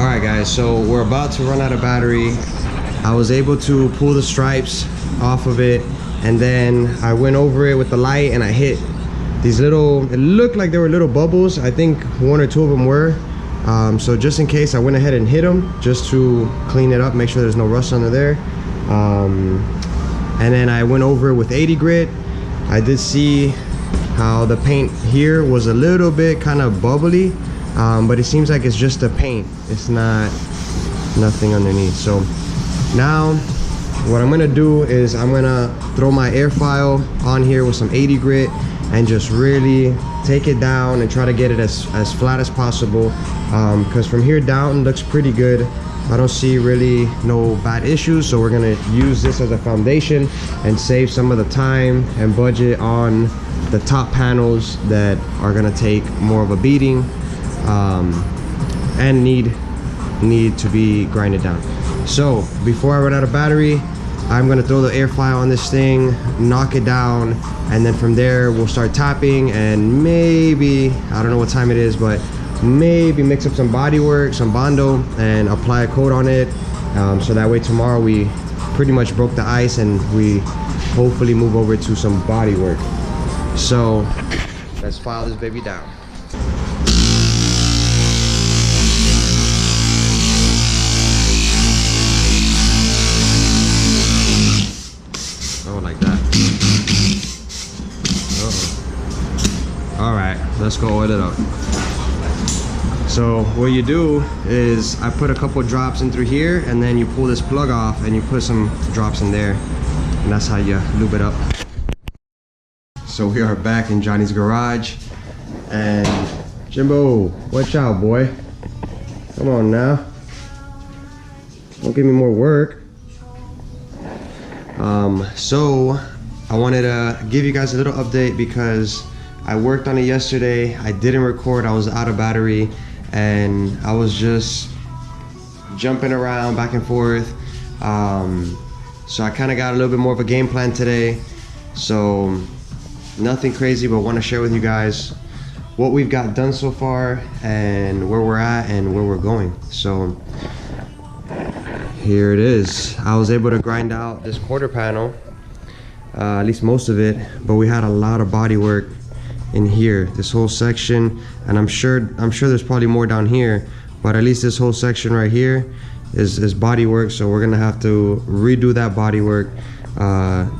All right guys, so we're about to run out of battery. I was able to pull the stripes off of it, and then I went over it with the light and I hit these little, it looked like there were little bubbles. I think one or two of them were. So just in case, I went ahead and hit them just to clean it up, make sure there's no rust under there. And then I went over it with 80 grit. I did see how the paint here was a little bit kind of bubbly, but it seems like it's just the paint. It's not nothing underneath. So now what I'm gonna do is I'm gonna throw my air file on here with some 80 grit and just really take it down and try to get it as flat as possible, because from here down it looks pretty good. I don't see really no bad issues, so we're gonna use this as a foundation and save some of the time and budget on the top panels that are gonna take more of a beating and need to be grinded down. So before I run out of battery, I'm gonna throw the air file on this thing, knock it down, and then from there we'll start tapping, and maybe, I don't know what time it is, but maybe mix up some bodywork, some Bondo, and apply a coat on it, so that way tomorrow we pretty much broke the ice and we hopefully move over to some bodywork. So let's file this baby down. Oh, like that. Uh-oh. All right, let's go oil it up. So what you do is I put a couple drops in through here, and then you pull this plug off and you put some drops in there, and that's how you lube it up. So we are back in Johnny's garage, and Jimbo, watch out, boy. Come on now. Don't give me more work. So I wanted to give you guys a little update because I worked on it yesterday. I didn't record, I was out of battery, and I was just jumping around back and forth. So I kind of got a little bit more of a game plan today. So nothing crazy, but want to share with you guys what we've got done so far and where we're at and where we're going. So here it is. I was able to grind out this quarter panel, at least most of it, but we had a lot of body work in here, this whole section, and I'm sure there's probably more down here, but at least this whole section right here is body work, so we're gonna have to redo that body work.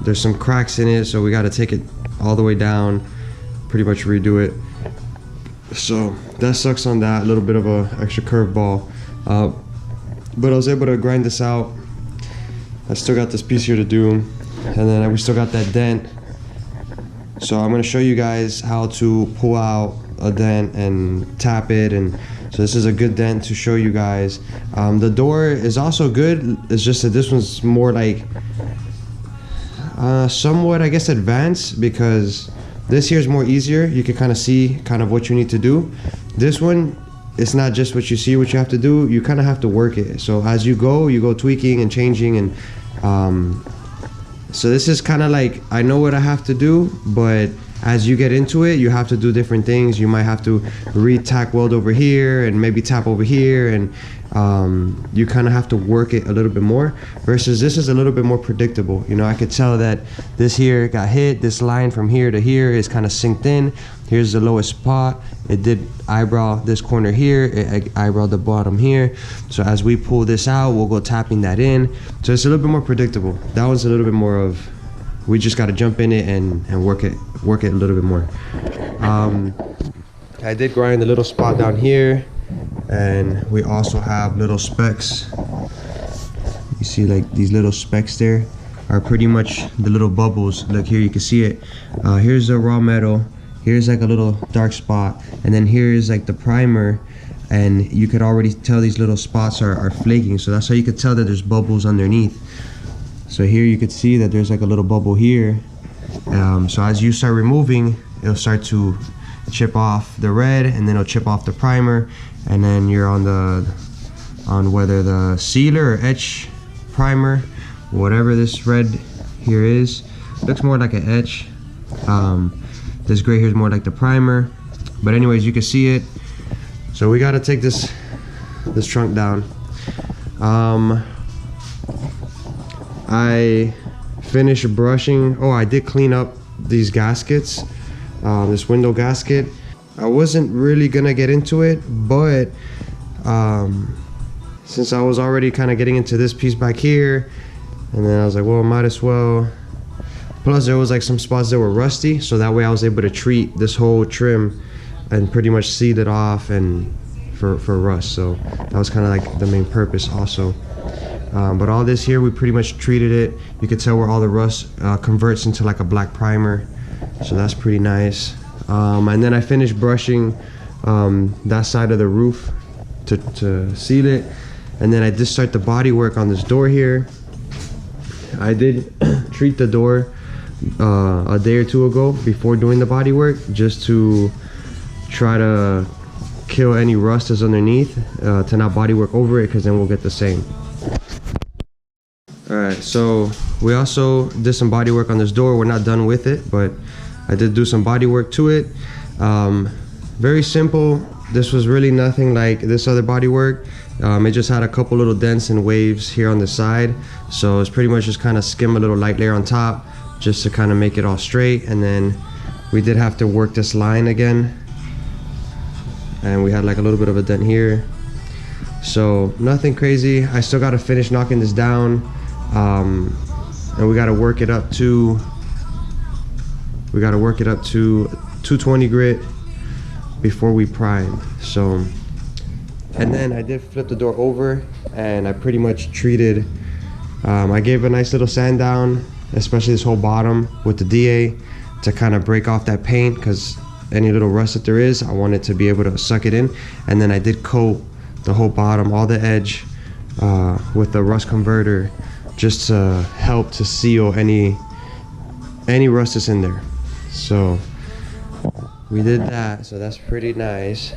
There's some cracks in it, so we got to take it all the way down, pretty much redo it. So that sucks on that, a little bit of a extra curveball, but I was able to grind this out. I still got this piece here to do, and then we still got that dent. So I'm going to show you guys how to pull out a dent and tap it, and so this is a good dent to show you guys. The door is also good, it's just that this one's more like somewhat, I guess, advanced, because this here is more easier. You can kind of see kind of what you need to do. This one, it's not just what you see what you have to do, you kind of have to work it. So as you go tweaking and changing, and so this is kind of like, I know what I have to do, but as you get into it, you have to do different things. You might have to re-tack weld over here and maybe tap over here, and you kind of have to work it a little bit more, versus this is a little bit more predictable. You know, I could tell that this here got hit, this line from here to here is kind of synced in. Here's the lowest spot. It did eyebrow this corner here, it eyebrowed the bottom here. So as we pull this out, we'll go tapping that in. So it's a little bit more predictable. That was a little bit more of, we just got to jump in it and work it a little bit more. I did grind the little spot down here, and we also have little specks. You see, like these little specks there are pretty much the little bubbles. Look here, you can see it. Here's the raw metal, here's like a little dark spot, and then here's like the primer, and you could already tell these little spots are flaking. So that's how you could tell that there's bubbles underneath. So here you could see that there's like a little bubble here. So as you start removing, it'll start to chip off the red, and then it'll chip off the primer, and then you're on whether the sealer or etch primer, whatever this red here is. Looks more like an etch. This gray here is more like the primer, but anyways, you can see it. So we got to take this trunk down. I finished brushing. Oh, I did clean up these gaskets, this window gasket. I wasn't really gonna get into it, but since I was already kind of getting into this piece back here, and then I was like, well, might as well. Plus there was like some spots that were rusty, so that way I was able to treat this whole trim and pretty much seed it off and for rust. So that was kind of like the main purpose also. But all this here, we pretty much treated it. You could tell where all the rust converts into like a black primer, so that's pretty nice. And then I finished brushing that side of the roof to seal it, and then I did start the body work on this door here. I did treat the door a day or two ago before doing the body work, just to try to kill any rust that's underneath, to not body work over it, because then we'll get the same. Alright, so we also did some body work on this door. We're not done with it, but I did do some body work to it. Very simple. This was really nothing like this other body work. It just had a couple little dents and waves here on the side, so it's pretty much just kind of skim a little light layer on top just to kind of make it all straight. And then we did have to work this line again, and we had like a little bit of a dent here, so nothing crazy. I still got to finish knocking this down, and we got to work it up to 220 grit before we prime. So, and then I did flip the door over, and I pretty much treated, I gave a nice little sand down, especially this whole bottom with the DA, to kind of break off that paint, because any little rust that there is, I wanted to be able to suck it in. And then I did coat the whole bottom, all the edge, with the rust converter, just to help to seal any rust that's in there. So we did that, so that's pretty nice.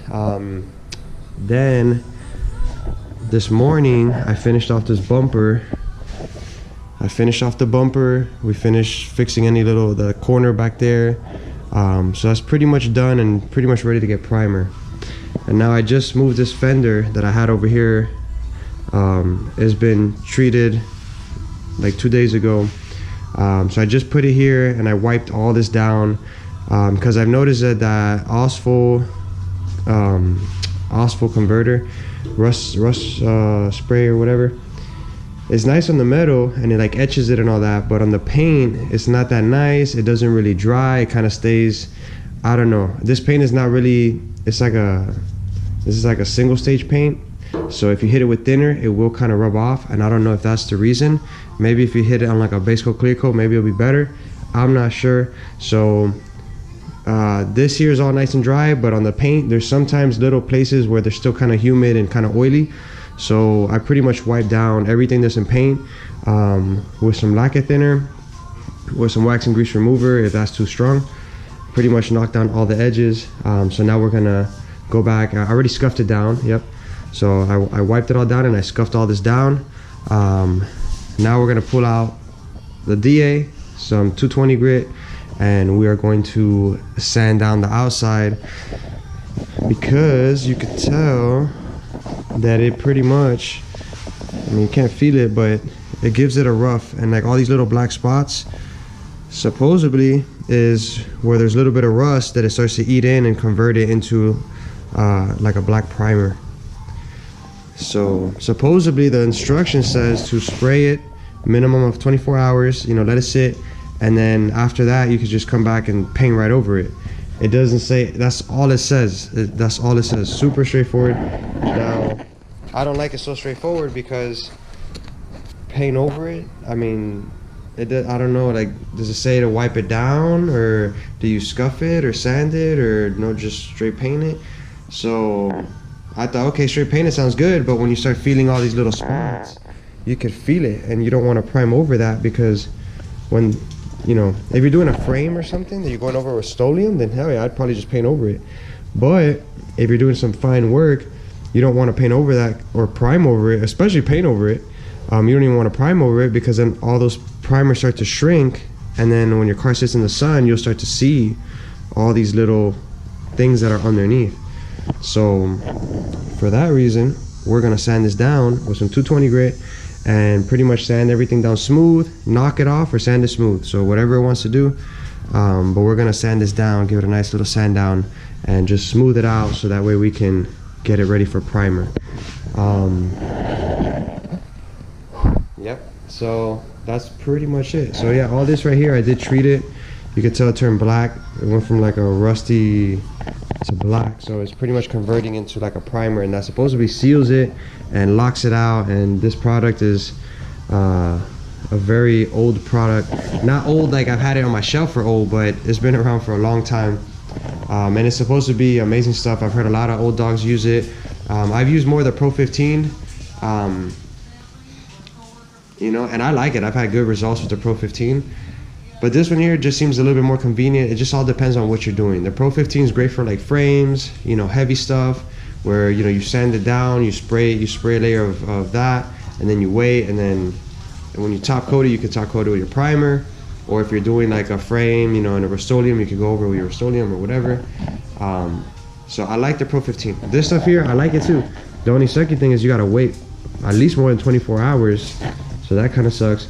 Then this morning I finished off this bumper. I finished off the bumper. We finished fixing the corner back there. So that's pretty much done and pretty much ready to get primer. And now I just moved this fender that I had over here. It's been treated like 2 days ago. So I just put it here and I wiped all this down, because I've noticed that OSFO converter, rust spray or whatever, it's nice on the metal and it like etches it and all that, but on the paint it's not that nice. It doesn't really dry. It kind of stays, I don't know, this paint is not really, this is like a single stage paint, so if you hit it with thinner it will kind of rub off, and I don't know if that's the reason. Maybe if you hit it on like a base coat, clear coat, maybe it'll be better. I'm not sure. So this here is all nice and dry, but on the paint there's sometimes little places where they're still kind of humid and kind of oily. So I pretty much wiped down everything that's in paint with some lacquer thinner, with some wax and grease remover if that's too strong. Pretty much knocked down all the edges. So now we're gonna go back. I already scuffed it down, yep. So I wiped it all down and I scuffed all this down. Now we're gonna pull out the DA, some 220 grit, and we are going to sand down the outside, because you could tell that it pretty much, I mean, you can't feel it, but it gives it a rough, and like all these little black spots supposedly is where there's a little bit of rust that it starts to eat in and convert it into like a black primer. So supposedly the instruction says to spray it minimum of 24 hours, you know, let it sit, and then after that you can just come back and paint right over it. It doesn't say, that's all it says. That's all it says. Super straightforward. Now I don't like it so straightforward, because paint over it, I mean, I don't know, like, does it say to wipe it down, or do you scuff it or sand it, or no, just straight paint it? So I thought, okay, straight paint it sounds good, but when you start feeling all these little spots, you could feel it, and you don't want to prime over that, because when, you know, if you're doing a frame or something that you're going over with Stolium, then hell yeah, I'd probably just paint over it. But if you're doing some fine work, you don't want to paint over that or prime over it, especially paint over it. You don't even want to prime over it, because then all those primers start to shrink, and then when your car sits in the sun, you'll start to see all these little things that are underneath. So for that reason, we're gonna sand this down with some 220 grit and pretty much sand everything down smooth, knock it off, or sand it smooth. So whatever it wants to do. But we're gonna sand this down, give it a nice little sand down, and just smooth it out so that way we can get it ready for primer. Yep, so that's pretty much it. So yeah, all this right here, I did treat it. You can tell it turned black. It went from like a rusty to black, so it's pretty much converting into like a primer, and that supposedly seals it and locks it out. And this product is a very old product. Not old like I've had it on my shelf for old, but it's been around for a long time. And it's supposed to be amazing stuff. I've heard a lot of old dogs use it. I've used more of the Pro 15, you know, and I like it. I've had good results with the Pro 15. But this one here just seems a little bit more convenient. It just all depends on what you're doing. The Pro 15 is great for like frames, you know, heavy stuff, where, you know, you sand it down, you spray a layer of that, and then you wait, and then when you top coat it, you can top coat it with your primer. Or if you're doing like a frame, you know, in a Rust-Oleum, you can go over with your Rust-Oleum or whatever. So I like the Pro 15. This stuff here, I like it too. The only sucky thing is you gotta wait at least more than 24 hours. So that kind of sucks.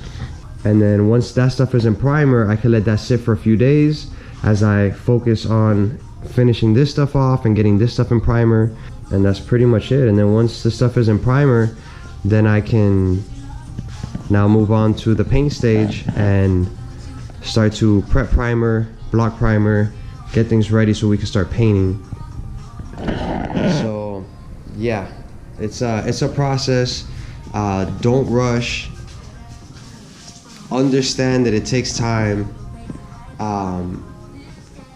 And then once that stuff is in primer, I can let that sit for a few days as I focus on finishing this stuff off and getting this stuff in primer. And that's pretty much it. And then once the stuff is in primer, then I can now move on to the paint stage and start to prep primer, block primer, get things ready so we can start painting. So yeah, it's a process. Don't rush. Understand that it takes time.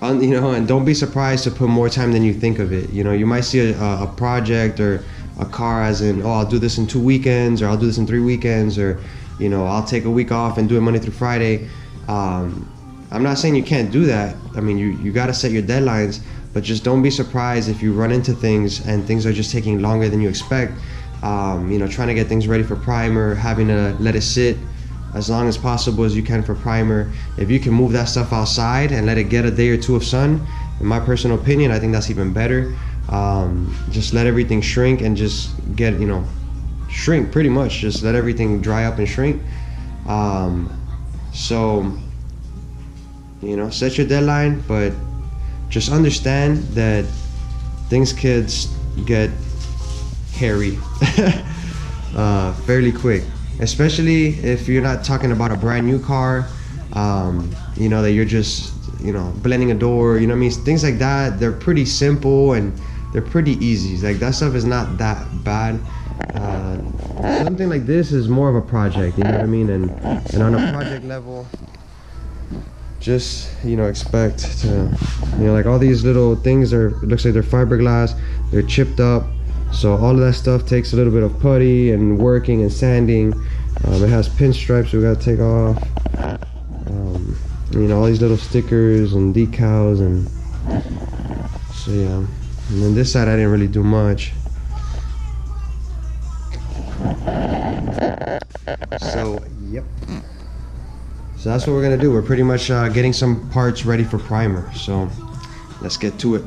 You know, and don't be surprised to put more time than you think of it. You know, you might see a project or a car as in, oh, I'll do this in 2 weekends, or I'll do this in 3 weekends, or, you know, I'll take a week off and do it Monday through Friday. I'm not saying you can't do that. I mean, you got to set your deadlines, but just don't be surprised if you run into things and things are just taking longer than you expect. You know, trying to get things ready for primer, having to let it sit as long as possible as you can for primer. If you can move that stuff outside and let it get a day or two of sun, in my personal opinion, I think that's even better. Just let everything shrink and just get, you know, shrink pretty much. Just let everything dry up and shrink. So, you know, set your deadline, but just understand that things could get hairy fairly quick. Especially if you're not talking about a brand new car, you know, that you're just, you know, blending a door, you know what I mean? Things like that, they're pretty simple and they're pretty easy. Like, that stuff is not that bad. Something like this is more of a project, you know what I mean? And on a project level, just, you know, expect to, you know, like all these little things are, it looks like they're fiberglass, they're chipped up. So all of that stuff takes a little bit of putty and working and sanding. It has pinstripes we gotta take off. You know, all these little stickers and decals, and so yeah. And then this side I didn't really do much. So yep. So that's what we're gonna do. We're pretty much getting some parts ready for primer. So let's get to it.